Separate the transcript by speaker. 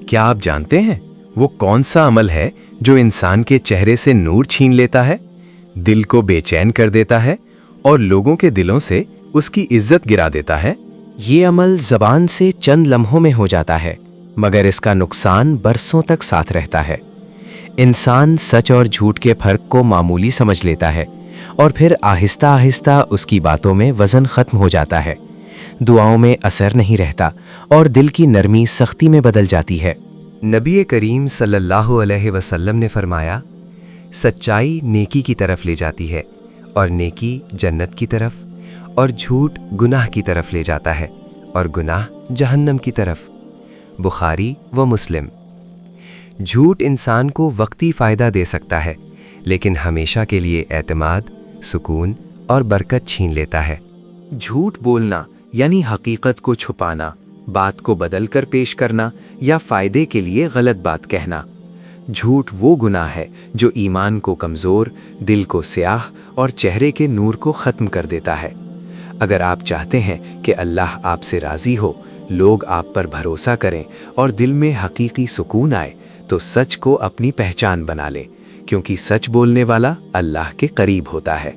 Speaker 1: کیا آپ جانتے ہیں وہ کون سا عمل ہے جو انسان کے چہرے سے نور چھین لیتا ہے، دل کو بے چین کر دیتا ہے اور لوگوں کے دلوں سے اس کی عزت گرا دیتا ہے؟
Speaker 2: یہ عمل زبان سے چند لمحوں میں ہو جاتا ہے، مگر اس کا نقصان برسوں تک ساتھ رہتا ہے۔ انسان سچ اور جھوٹ کے فرق کو معمولی سمجھ لیتا ہے اور پھر آہستہ آہستہ اس کی باتوں میں وزن ختم ہو جاتا ہے، دعاؤں میں اثر نہیں رہتا اور دل کی نرمی سختی میں بدل جاتی ہے۔
Speaker 3: نبی کریم صلی اللہ علیہ وسلم نے فرمایا، سچائی نیکی کی طرف لے جاتی ہے اور نیکی جنت کی طرف، اور جھوٹ گناہ کی طرف لے جاتا ہے اور گناہ جہنم کی طرف۔ بخاری و مسلم۔ جھوٹ انسان کو وقتی فائدہ دے سکتا ہے، لیکن ہمیشہ کے لیے اعتماد، سکون اور برکت چھین لیتا ہے۔
Speaker 4: جھوٹ بولنا یعنی حقیقت کو چھپانا، بات کو بدل کر پیش کرنا یا فائدے کے لیے غلط بات کہنا۔ جھوٹ وہ گناہ ہے جو ایمان کو کمزور، دل کو سیاہ اور چہرے کے نور کو ختم کر دیتا ہے۔ اگر آپ چاہتے ہیں کہ اللہ آپ سے راضی ہو، لوگ آپ پر بھروسہ کریں اور دل میں حقیقی سکون آئے، تو سچ کو اپنی پہچان بنا لیں، کیونکہ سچ بولنے والا اللہ کے قریب ہوتا ہے۔